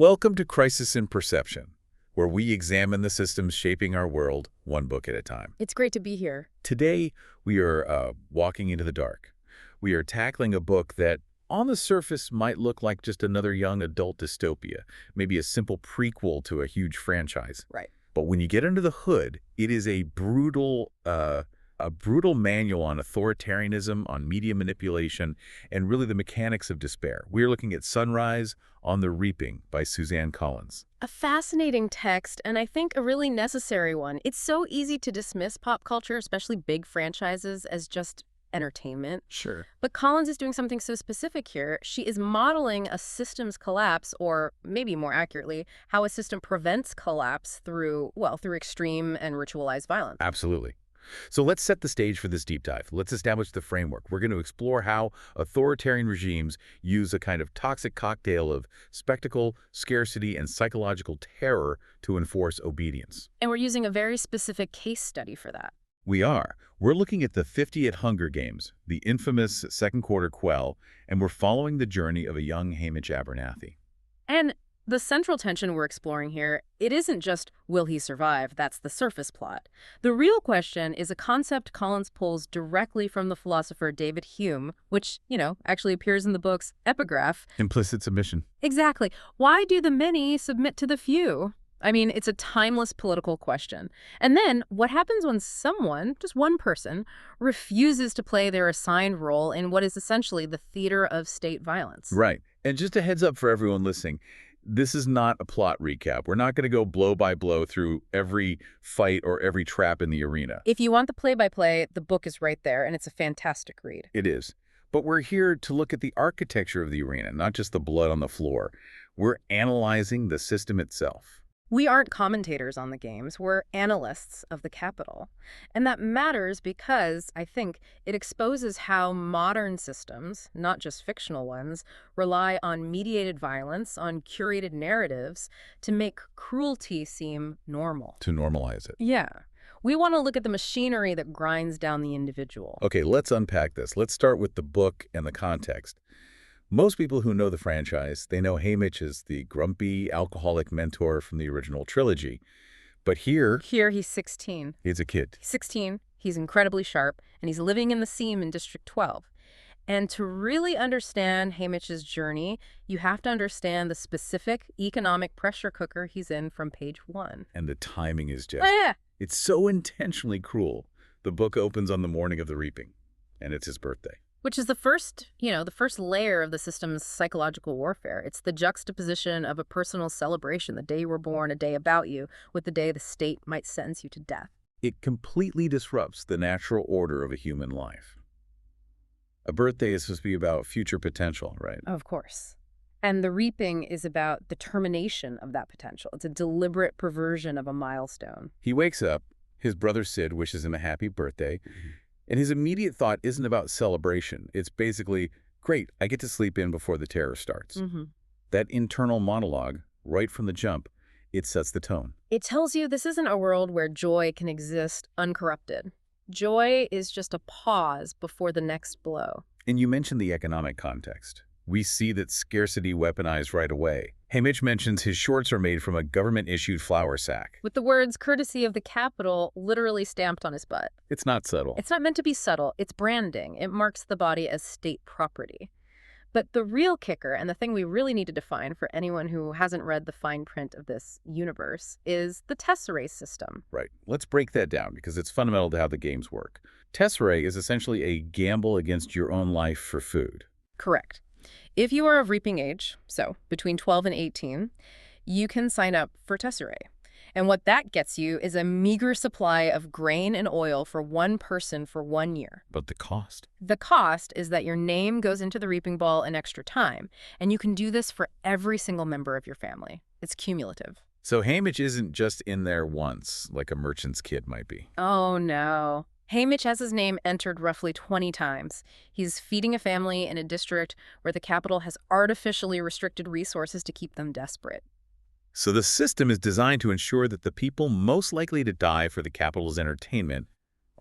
Welcome to Crisis in Perception, where we examine the systems shaping our world one book at a time. It's great to be here. Today, we are walking into the dark. We are tackling a book that, on the surface, might look like just another young adult dystopia, maybe a simple prequel to a huge franchise. Right. But when you get under the hood, it is a brutal manual on authoritarianism, on media manipulation, and really the mechanics of despair. We are looking at Sunrise on the Reaping by Suzanne Collins. A fascinating text, and I think a really necessary one. It's so easy to dismiss pop culture, especially big franchises, as just entertainment. Sure. But Collins is doing something so specific here. She is modeling a system's collapse, or maybe more accurately, how a system prevents collapse through extreme and ritualized violence. Absolutely. So let's set the stage for this deep dive. Let's establish the framework. We're going to explore how authoritarian regimes use a kind of toxic cocktail of spectacle, scarcity, and psychological terror to enforce obedience. And we're using a very specific case study for that. We are. We're looking at the 50th Hunger Games, the infamous Second Quarter Quell, and we're following the journey of a young Haymitch Abernathy. And the central tension we're exploring here, it isn't just, will he survive? That's the surface plot. The real question is a concept Collins pulls directly from the philosopher David Hume, which, actually appears in the book's epigraph. Implicit submission. Exactly. Why do the many submit to the few? I mean, it's a timeless political question. And then, what happens when someone, just one person, refuses to play their assigned role in what is essentially the theater of state violence? Right. And just a heads up for everyone listening, this is not a plot recap. We're not going to go blow by blow through every fight or every trap in the arena. If you want the play-by-play, the book is right there, and it's a fantastic read. It is. But we're here to look at the architecture of the arena, not just the blood on the floor. We're analyzing the system itself. We aren't commentators on the games, we're analysts of the Capitol. And that matters because, I think, it exposes how modern systems, not just fictional ones, rely on mediated violence, on curated narratives, to make cruelty seem normal. To normalize it. Yeah. We want to look at the machinery that grinds down the individual. Okay, let's unpack this. Let's start with the book and the context. Most people who know the franchise, they know Haymitch as the grumpy, alcoholic mentor from the original trilogy. But here he's 16. He's a kid. He's 16, he's incredibly sharp, and he's living in the Seam in District 12. And to really understand Haymitch's journey, you have to understand the specific economic pressure cooker he's in from page 1. And the timing is just... Oh, yeah. It's so intentionally cruel. The book opens on the morning of the reaping, and it's his birthday. Which is the first layer of the system's psychological warfare. It's the juxtaposition of a personal celebration, the day you were born, a day about you, with the day the state might sentence you to death. It completely disrupts the natural order of a human life. A birthday is supposed to be about future potential, right? Of course. And the reaping is about the termination of that potential. It's a deliberate perversion of a milestone. He wakes up, his brother Sid wishes him a happy birthday, and his immediate thought isn't about celebration. It's basically, great, I get to sleep in before the terror starts. That internal monologue, right from the jump, it sets the tone. It tells you this isn't a world where joy can exist uncorrupted. Joy is just a pause before the next blow. And you mentioned the economic context. We see that scarcity weaponized right away. Haymitch mentions his shorts are made from a government-issued flour sack. With the words, courtesy of the Capitol, literally stamped on his butt. It's not subtle. It's not meant to be subtle. It's branding. It marks the body as state property. But the real kicker, and the thing we really need to define for anyone who hasn't read the fine print of this universe, is the tesserae system. Right. Let's break that down because it's fundamental to how the games work. Tesserae is essentially a gamble against your own life for food. Correct. If you are of reaping age, so between 12 and 18, you can sign up for tesserae. And what that gets you is a meager supply of grain and oil for one person for 1 year. But the cost? The cost is that your name goes into the reaping ball an extra time, and you can do this for every single member of your family. It's cumulative. So Haymitch isn't just in there once, like a merchant's kid might be. Oh, no. Haymitch has his name entered roughly 20 times. He's feeding a family in a district where the Capitol has artificially restricted resources to keep them desperate. So the system is designed to ensure that the people most likely to die for the Capitol's entertainment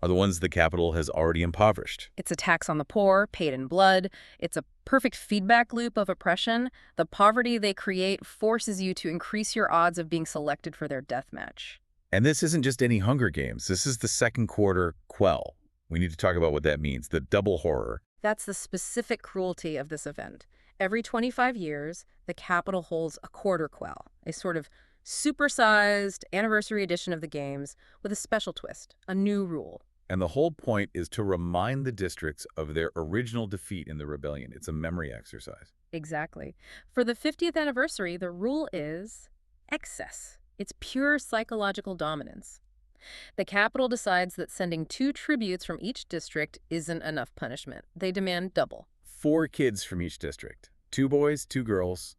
are the ones the capital has already impoverished. It's a tax on the poor, paid in blood. It's a perfect feedback loop of oppression. The poverty they create forces you to increase your odds of being selected for their death match. And this isn't just any Hunger Games. This is the Second Quarter Quell. We need to talk about what that means, the double horror. That's the specific cruelty of this event. Every 25 years, the Capitol holds a quarter quell, a sort of supersized anniversary edition of the games with a special twist, a new rule. And the whole point is to remind the districts of their original defeat in the rebellion. It's a memory exercise. Exactly. For the 50th anniversary, the rule is excess. It's pure psychological dominance. The Capitol decides that sending 2 tributes from each district isn't enough punishment. They demand double. 4 kids from each district. 2 boys, 2 girls.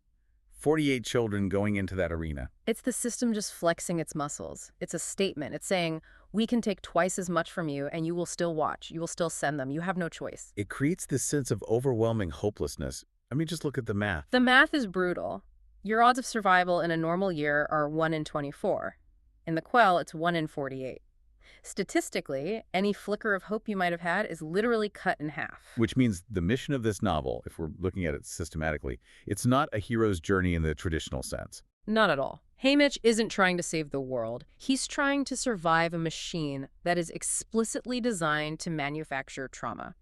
48 children going into that arena. It's the system just flexing its muscles. It's a statement. It's saying, we can take twice as much from you and you will still watch. You will still send them. You have no choice. It creates this sense of overwhelming hopelessness. I mean, just look at the math. The math is brutal. Your odds of survival in a normal year are 1 in 24. In the Quell, it's 1 in 48. Statistically, any flicker of hope you might have had is literally cut in half. Which means the mission of this novel, if we're looking at it systematically, it's not a hero's journey in the traditional sense. Not at all. Haymitch isn't trying to save the world. He's trying to survive a machine that is explicitly designed to manufacture trauma.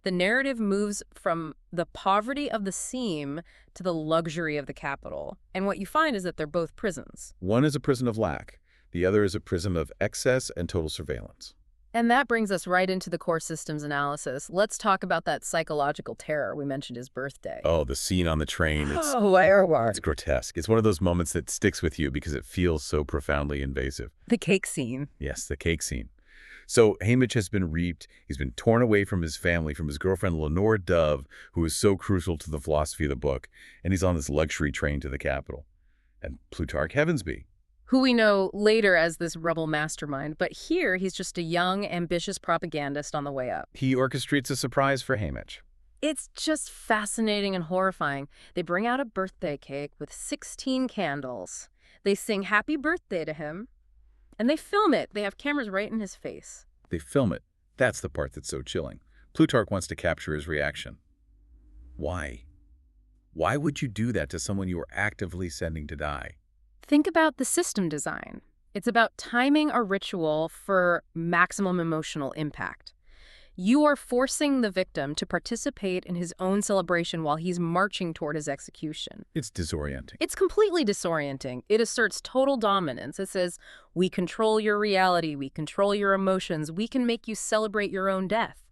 The narrative moves from the poverty of the seam to the luxury of the capital. And what you find is that they're both prisons. One is a prison of lack. The other is a prison of excess and total surveillance. And that brings us right into the core systems analysis. Let's talk about that psychological terror we mentioned his birthday. Oh, the scene on the train. It's grotesque. It's one of those moments that sticks with you because it feels so profoundly invasive. The cake scene. Yes, the cake scene. So Haymitch has been reaped. He's been torn away from his family, from his girlfriend Lenore Dove, who is so crucial to the philosophy of the book. And he's on this luxury train to the capital. And Plutarch Heavensbee, who we know later as this rebel mastermind, but here he's just a young, ambitious propagandist on the way up. he orchestrates a surprise for Haymitch. It's just fascinating and horrifying. They bring out a birthday cake with 16 candles. They sing happy birthday to him, and they film it. They have cameras right in his face. They film it. That's the part that's so chilling. Plutarch wants to capture his reaction. Why? Why would you do that to someone you are actively sending to die? Think about the system design. It's about timing a ritual for maximum emotional impact. You are forcing the victim to participate in his own celebration while he's marching toward his execution. It's disorienting. It's completely disorienting. It asserts total dominance. It says, we control your reality, we control your emotions, we can make you celebrate your own death.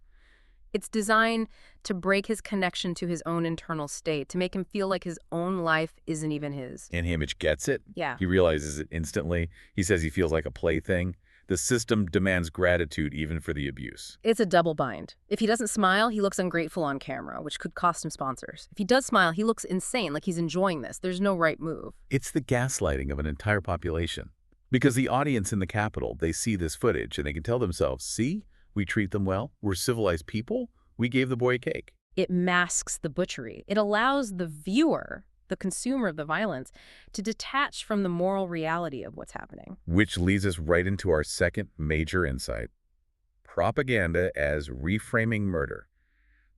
It's designed to break his connection to his own internal state, to make him feel like his own life isn't even his. And Haymitch gets it. Yeah. He realizes it instantly. He says he feels like a plaything. The system demands gratitude even for the abuse. It's a double bind. If he doesn't smile, he looks ungrateful on camera, which could cost him sponsors. If he does smile, he looks insane, like he's enjoying this. There's no right move. It's the gaslighting of an entire population. Because the audience in the Capitol, they see this footage and they can tell themselves, see, we treat them well. We're civilized people. We gave the boy a cake. It masks the butchery. It allows the viewer, the consumer of the violence, to detach from the moral reality of what's happening. Which leads us right into our second major insight. Propaganda as reframing murder.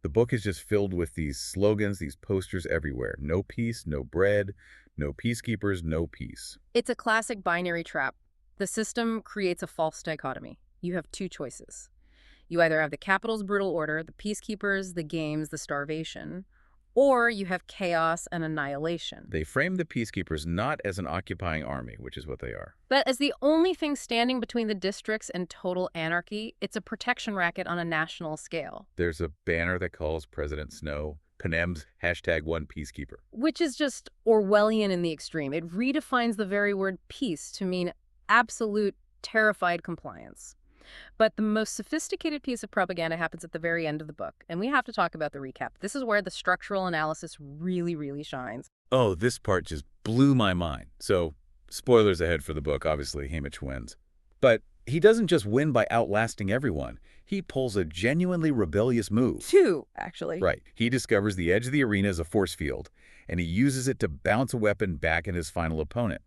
The book is just filled with these slogans, these posters everywhere. No peace, no bread, no peacekeepers, no peace. It's a classic binary trap. The system creates a false dichotomy. You have 2 choices. You either have the Capitol's brutal order, the peacekeepers, the games, the starvation, or you have chaos and annihilation. They frame the peacekeepers not as an occupying army, which is what they are, but as the only thing standing between the districts and total anarchy. It's a protection racket on a national scale. There's a banner that calls President Snow Panem's #1 peacekeeper. Which is just Orwellian in the extreme. It redefines the very word peace to mean absolute, terrified compliance. But the most sophisticated piece of propaganda happens at the very end of the book, and we have to talk about the recap. This is where the structural analysis really, really shines. Oh, this part just blew my mind. So, spoilers ahead for the book. Obviously, Haymitch wins. But he doesn't just win by outlasting everyone. He pulls a genuinely rebellious move. 2, actually. Right. He discovers the edge of the arena as a force field, and he uses it to bounce a weapon back at his final opponent.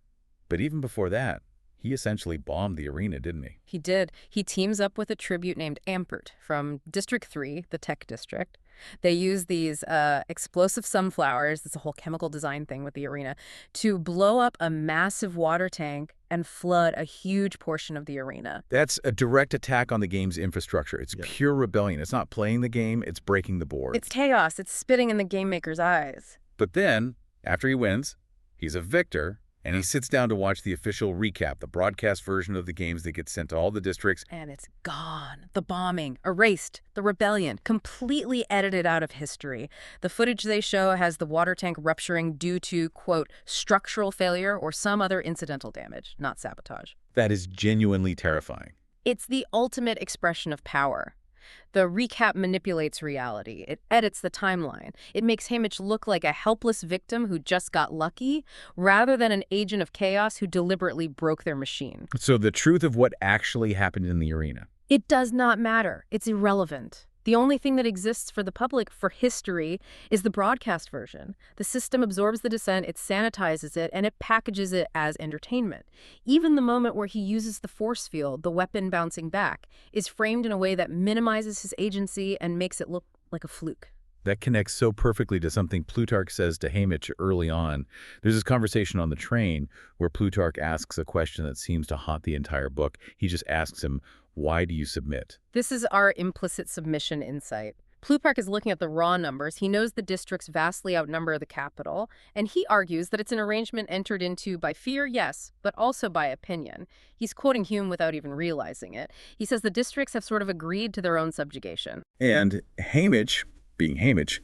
But even before that, He essentially bombed the arena, didn't he? He did. He teams up with a tribute named Ampert from District 3, the tech district. They use these explosive sunflowers, it's a whole chemical design thing with the arena, to blow up a massive water tank and flood a huge portion of the arena. That's a direct attack on the game's infrastructure. It's Yeah. pure rebellion. It's not playing the game, it's breaking the board. It's chaos. It's spitting in the game maker's eyes. But then, after he wins, he's a victor, and he sits down to watch the official recap, the broadcast version of the games that gets sent to all the districts. And it's gone. The bombing, erased. The rebellion, completely edited out of history. The footage they show has the water tank rupturing due to, quote, structural failure or some other incidental damage, not sabotage. That is genuinely terrifying. It's the ultimate expression of power. The recap manipulates reality. It edits the timeline. It makes Haymitch look like a helpless victim who just got lucky, rather than an agent of chaos who deliberately broke their machine. So the truth of what actually happened in the arena. It does not matter. It's irrelevant. The only thing that exists for the public, for history, is the broadcast version. The system absorbs the dissent, it sanitizes it, and it packages it as entertainment. Even the moment where he uses the force field, the weapon bouncing back, is framed in a way that minimizes his agency and makes it look like a fluke. That connects so perfectly to something Plutarch says to Haymitch early on. There's this conversation on the train where Plutarch asks a question that seems to haunt the entire book. He just asks him, "Why do you submit?" This is our implicit submission insight. Plutarch is looking at the raw numbers. He knows the districts vastly outnumber the capital, and he argues that it's an arrangement entered into by fear, yes, but also by opinion. He's quoting Hume without even realizing it. He says the districts have sort of agreed to their own subjugation. And Haymitch, being Haymitch,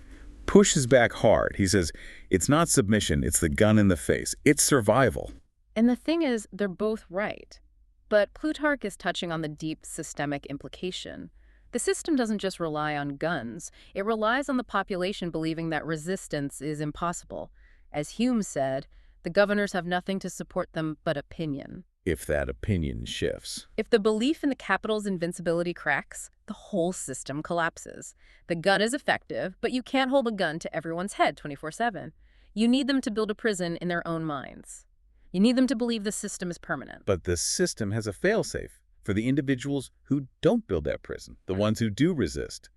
pushes back hard. He says, it's not submission, it's the gun in the face. It's survival. And the thing is, they're both right. But Plutarch is touching on the deep systemic implication. The system doesn't just rely on guns. It relies on the population believing that resistance is impossible. As Hume said, the governors have nothing to support them but opinion. If that opinion shifts. If the belief in the capital's invincibility cracks, the whole system collapses. The gun is effective, but you can't hold a gun to everyone's head 24/7. You need them to build a prison in their own minds. You need them to believe the system is permanent. But the system has a failsafe for the individuals who don't build that prison, the ones who do resist.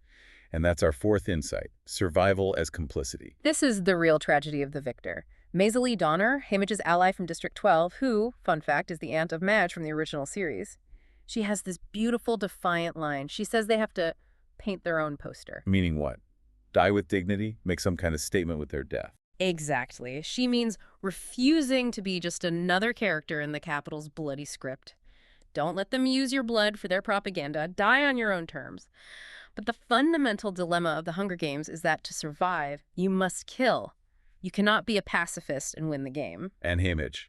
And that's our fourth insight, survival as complicity. This is the real tragedy of the victor. Maisie Donner, Haymitch's ally from District 12, who, fun fact, is the aunt of Madge from the original series. She has this beautiful, defiant line. She says they have to paint their own poster. Meaning what? Die with dignity? Make some kind of statement with their death. Exactly. She means refusing to be just another character in the Capitol's bloody script. Don't let them use your blood for their propaganda. Die on your own terms. But the fundamental dilemma of the Hunger Games is that to survive, you must kill. You cannot be a pacifist and win the game. And Haymitch.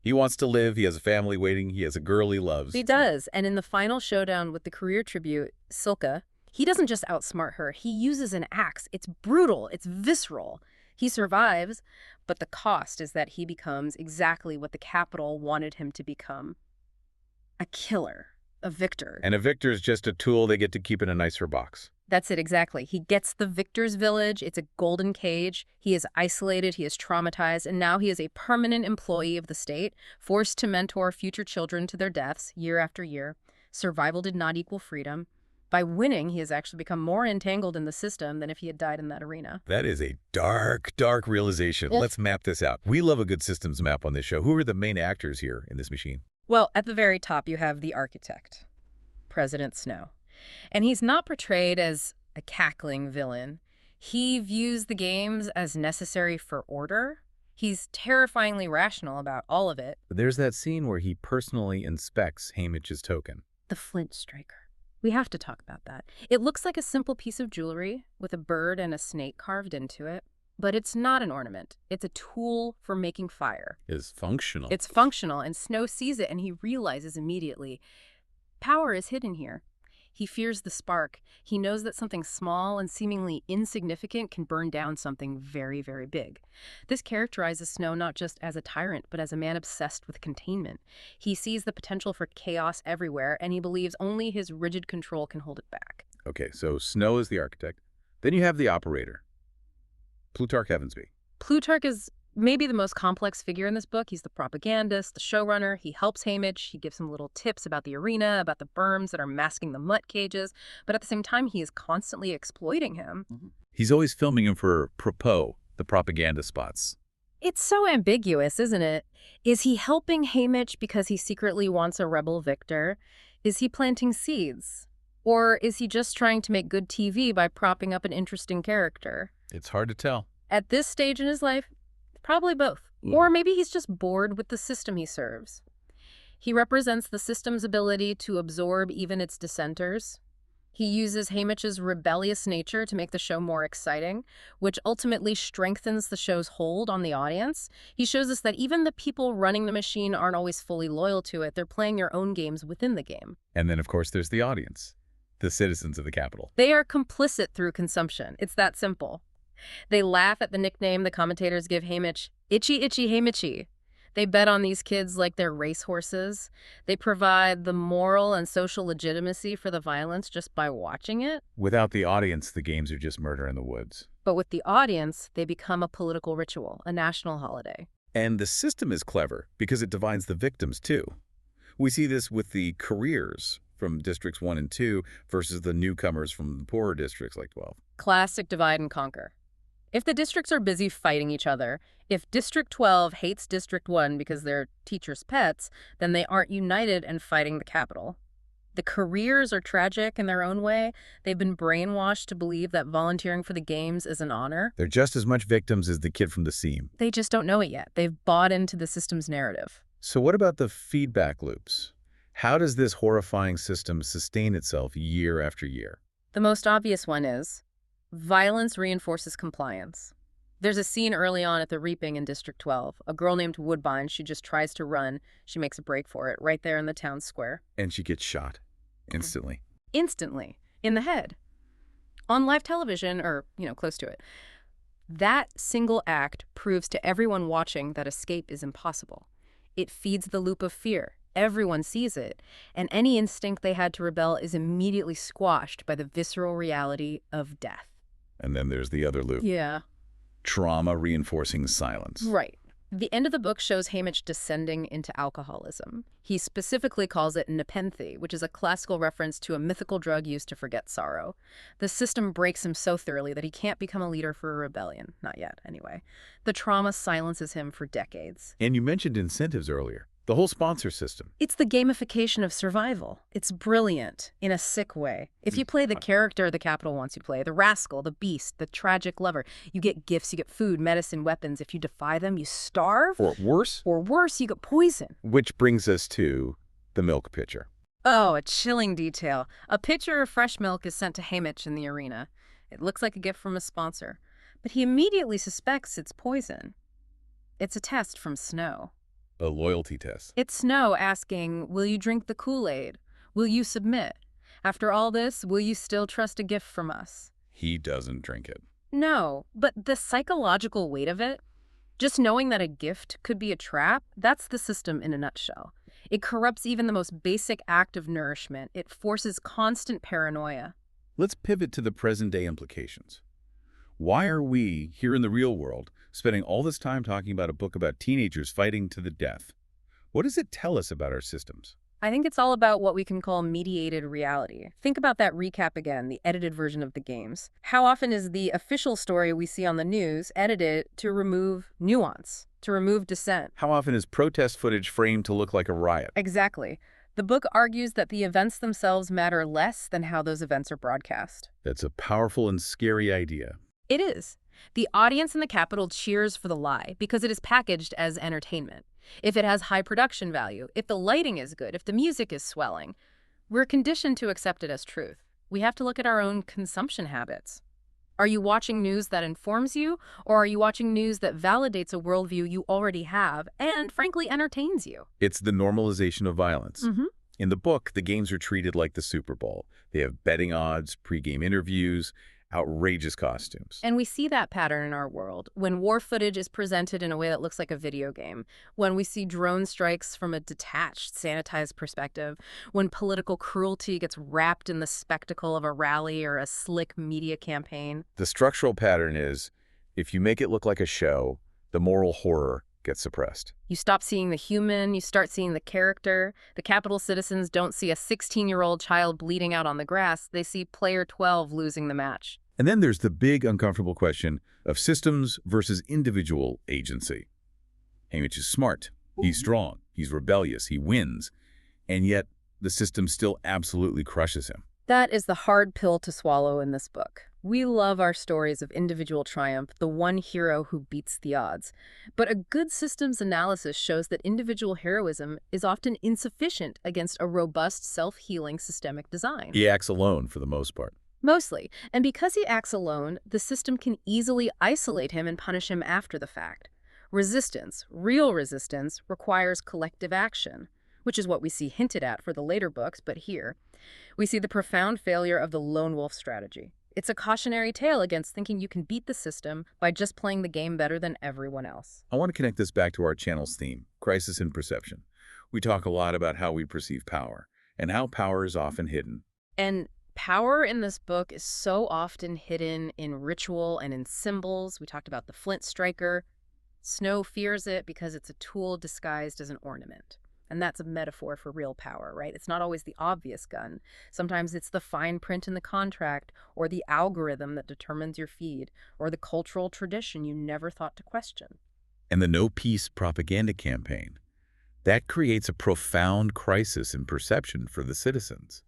He wants to live, he has a family waiting, he has a girl he loves. He does. And in the final showdown with the career tribute, Silka, he doesn't just outsmart her. He uses an axe. It's brutal. It's visceral. He survives, but the cost is that he becomes exactly what the Capitol wanted him to become. A killer. A victor. And a victor is just a tool they get to keep in a nicer box. That's it, exactly. He gets the victor's village. It's a golden cage. He is isolated. He is traumatized. And now he is a permanent employee of the state, forced to mentor future children to their deaths year after year. Survival did not equal freedom. By winning, he has actually become more entangled in the system than if he had died in that arena. That is a dark, dark realization. Yes. Let's map this out. We love a good systems map on this show. Who are the main actors here in this machine? Well, at the very top, you have the architect, President Snow. And he's not portrayed as a cackling villain. He views the games as necessary for order. He's terrifyingly rational about all of it. There's that scene where he personally inspects Haymitch's token. The flint striker. We have to talk about that. It looks like a simple piece of jewelry with a bird and a snake carved into it, but it's not an ornament. It's a tool for making fire. Is functional. It's functional, and Snow sees it and he realizes immediately, power is hidden here. He fears the spark. He knows that something small and seemingly insignificant can burn down something very, very big. This characterizes Snow not just as a tyrant, but as a man obsessed with containment. He sees the potential for chaos everywhere, and he believes only his rigid control can hold it back. Okay, so Snow is the architect. Then you have the operator, Plutarch Heavensby. Plutarch is maybe the most complex figure in this book. He's the propagandist, the showrunner. He helps Haymitch. He gives him little tips about the arena, about the berms that are masking the mutt cages. But at the same time, he is constantly exploiting him. He's always filming him for propos, the propaganda spots. It's so ambiguous, isn't it? Is he helping Haymitch because he secretly wants a rebel victor? Is he planting seeds? Or is he just trying to make good TV by propping up an interesting character? It's hard to tell. At this stage in his life, probably both. Or maybe he's just bored with the system he serves. He represents the system's ability to absorb even its dissenters. He uses Haymitch's rebellious nature to make the show more exciting, which ultimately strengthens the show's hold on the audience. He shows us that even the people running the machine aren't always fully loyal to it. They're playing their own games within the game. And then, of course, there's the audience, the citizens of the Capitol. They are complicit through consumption. It's that simple. They laugh at the nickname the commentators give Haymitch, Itchy Itchy Haymitchy. They bet on these kids like they're racehorses. They provide the moral and social legitimacy for the violence just by watching it. Without the audience, the games are just murder in the woods. But with the audience, they become a political ritual, a national holiday. And the system is clever because it divides the victims, too. We see this with the careers from Districts 1 and 2 versus the newcomers from the poorer districts like 12. Classic divide and conquer. If the districts are busy fighting each other, if District 12 hates District 1 because they're teachers' pets, then they aren't united and fighting the Capitol. The careers are tragic in their own way. They've been brainwashed to believe that volunteering for the games is an honor. They're just as much victims as the kid from the seam. They just don't know it yet. They've bought into the system's narrative. So what about the feedback loops? How does this horrifying system sustain itself year after year? The most obvious one is violence reinforces compliance. There's a scene early on at the reaping in District 12. A girl named Woodbine, she just tries to run. She makes a break for it right there in the town square. And she gets shot. Instantly. Instantly. In the head. On live television, or, close to it. That single act proves to everyone watching that escape is impossible. It feeds the loop of fear. Everyone sees it, and any instinct they had to rebel is immediately squashed by the visceral reality of death. And then there's the other loop. Yeah. Trauma reinforcing silence. Right. The end of the book shows Haymitch descending into alcoholism. He specifically calls it nepenthe, which is a classical reference to a mythical drug used to forget sorrow. The system breaks him so thoroughly that he can't become a leader for a rebellion. Not yet, anyway. The trauma silences him for decades. And you mentioned incentives earlier. The whole sponsor system. It's the gamification of survival. It's brilliant in a sick way. If you play the character the Capitol wants you to play, the rascal, the beast, the tragic lover, you get gifts, you get food, medicine, weapons. If you defy them, you starve. Or worse. Or worse, you get poison. Which brings us to the milk pitcher. Oh, a chilling detail. A pitcher of fresh milk is sent to Haymitch in the arena. It looks like a gift from a sponsor. But he immediately suspects it's poison. It's a test from Snow. A loyalty test. It's Snow asking, will you drink the Kool-Aid? Will you submit? After all this, will you still trust a gift from us? He doesn't drink it. No, but the psychological weight of it, just knowing that a gift could be a trap, that's the system in a nutshell. It corrupts even the most basic act of nourishment. It forces constant paranoia. Let's pivot to the present-day implications. Why are we, here in the real world, spending all this time talking about a book about teenagers fighting to the death? What does it tell us about our systems? I think it's all about what we can call mediated reality. Think about that recap again, the edited version of the games. How often is the official story we see on the news edited to remove nuance, to remove dissent? How often is protest footage framed to look like a riot? Exactly. The book argues that the events themselves matter less than how those events are broadcast. That's a powerful and scary idea. It is. The audience in the Capitol cheers for the lie because it is packaged as entertainment. If it has high production value, if the lighting is good, if the music is swelling, we're conditioned to accept it as truth. We have to look at our own consumption habits. Are you watching news that informs you, or are you watching news that validates a worldview you already have and, frankly, entertains you? It's the normalization of violence. In the book, the games are treated like the Super Bowl. They have betting odds, pre-game interviews, outrageous costumes. And we see that pattern in our world. When war footage is presented in a way that looks like a video game, when we see drone strikes from a detached, sanitized perspective, when political cruelty gets wrapped in the spectacle of a rally or a slick media campaign. The structural pattern is, if you make it look like a show, The moral horror gets suppressed. You stop seeing the human, you start seeing the character. The Capitol citizens don't see a 16-year-old child bleeding out on the grass. They see player 12 losing the match. And then there's the big, uncomfortable question of systems versus individual agency. Haymitch is smart. He's strong. He's rebellious. He wins. And yet, the system still absolutely crushes him. That is the hard pill to swallow in this book. We love our stories of individual triumph, the one hero who beats the odds. But a good systems analysis shows that individual heroism is often insufficient against a robust, self-healing systemic design. He acts alone for the most part. Mostly. And because he acts alone, the system can easily isolate him and punish him after the fact. Resistance, real resistance, requires collective action, which is what we see hinted at for the later books, but here we see the profound failure of the lone wolf strategy. It's a cautionary tale against thinking you can beat the system by just playing the game better than everyone else. I want to connect this back to our channel's theme, crisis in perception. We talk a lot about how we perceive power, and how power is often hidden. And power in this book is so often hidden in ritual and in symbols. We talked about the flint striker. Snow fears it because it's a tool disguised as an ornament. And that's a metaphor for real power, right? It's not always the obvious gun. Sometimes it's the fine print in the contract, or the algorithm that determines your feed, or the cultural tradition you never thought to question. And the no peace propaganda campaign. That creates a profound crisis in perception for the citizens.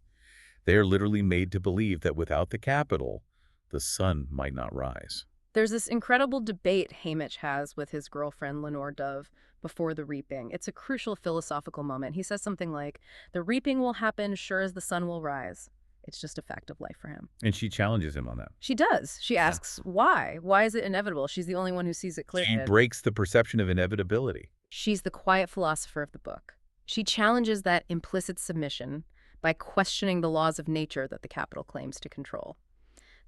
They are literally made to believe that without the capital, the sun might not rise. There's this incredible debate Haymitch has with his girlfriend, Lenore Dove, before the reaping. It's a crucial philosophical moment. He says something like, the reaping will happen sure as the sun will rise. It's just a fact of life for him. And she challenges him on that. She does. She asks, why? Why is it inevitable? She's the only one who sees it clearly. She breaks the perception of inevitability. She's the quiet philosopher of the book. She challenges that implicit submission by questioning the laws of nature that the capital claims to control.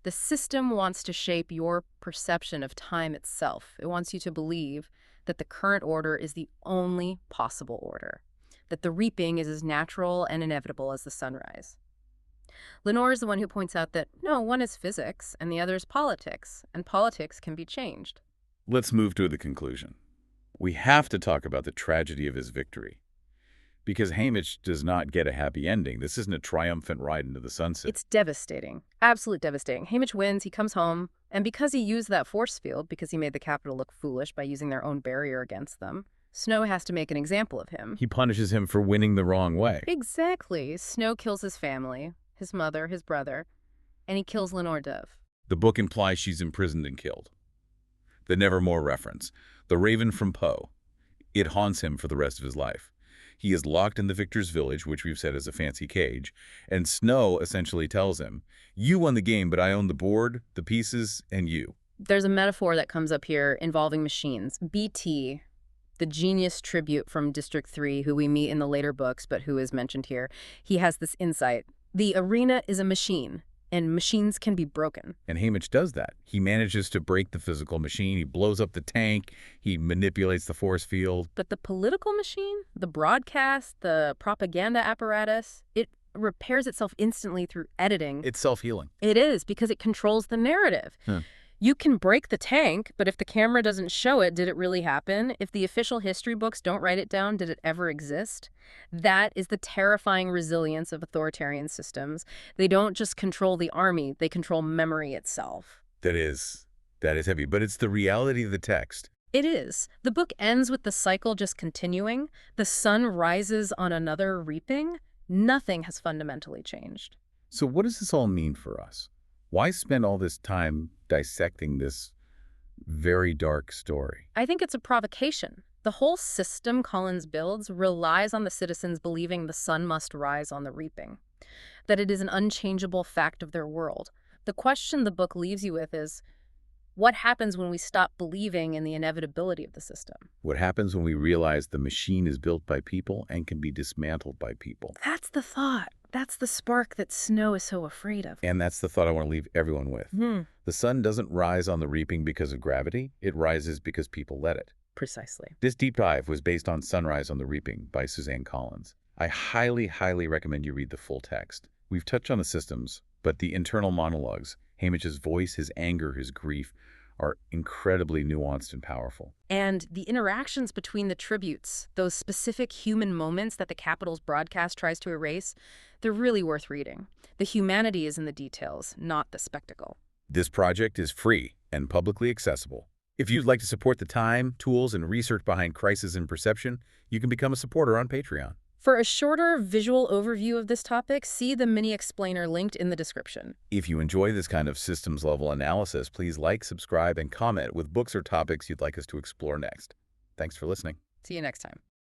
The system wants to shape your perception of time itself. It wants you to believe that the current order is the only possible order, that the reaping is as natural and inevitable as the sunrise. Lenore is the one who points out that, no, one is physics and the other is politics, and politics can be changed. Let's move to the conclusion. We have to talk about the tragedy of his victory. Because Haymitch does not get a happy ending. This isn't a triumphant ride into the sunset. It's devastating. Absolute devastating. Haymitch wins, he comes home, and because he used that force field, because he made the capital look foolish by using their own barrier against them, Snow has to make an example of him. He punishes him for winning the wrong way. Exactly. Snow kills his family, his mother, his brother, and he kills Lenore Dove. The book implies she's imprisoned and killed. The Nevermore reference, the Raven from Poe, it haunts him for the rest of his life. He is locked in the victor's village, which we've said is a fancy cage, and Snow essentially tells him, you won the game, but I own the board, the pieces, and you. There's a metaphor that comes up here involving machines. BT, the genius tribute from District 3, who we meet in the later books, but who is mentioned here, he has this insight. The arena is a machine, and machines can be broken. And Haymitch does that. He manages to break the physical machine. He blows up the tank. He manipulates the force field. But the political machine, the broadcast, the propaganda apparatus, it repairs itself instantly through editing. It's self-healing. It is, because it controls the narrative. You can break the tank, but if the camera doesn't show it, did it really happen? If the official history books don't write it down, did it ever exist? That is the terrifying resilience of authoritarian systems. They don't just control the army, they control memory itself. That is heavy, but it's the reality of the text. It is. The book ends with the cycle just continuing. The sun rises on another reaping. Nothing has fundamentally changed. So what does this all mean for us? Why spend all this time dissecting this very dark story? I think it's a provocation. The whole system Collins builds relies on the citizens believing the sun must rise on the reaping, that it is an unchangeable fact of their world. The question the book leaves you with is, what happens when we stop believing in the inevitability of the system? What happens when we realize the machine is built by people and can be dismantled by people? That's the thought. That's the spark that Snow is so afraid of. And that's the thought I want to leave everyone with. The sun doesn't rise on the reaping because of gravity. It rises because people let it. Precisely. This deep dive was based on Sunrise on the Reaping by Suzanne Collins. I highly, highly recommend you read the full text. We've touched on the systems, but the internal monologues, Haymitch's voice, his anger, his grief, are incredibly nuanced and powerful. And the interactions between the tributes, those specific human moments that the Capitol's broadcast tries to erase, they're really worth reading. The humanity is in the details, not the spectacle. This project is free and publicly accessible. If you'd like to support the time, tools, and research behind crisis and perception, you can become a supporter on Patreon. For a shorter visual overview of this topic, see the mini explainer linked in the description. If you enjoy this kind of systems-level analysis, please like, subscribe, and comment with books or topics you'd like us to explore next. Thanks for listening. See you next time.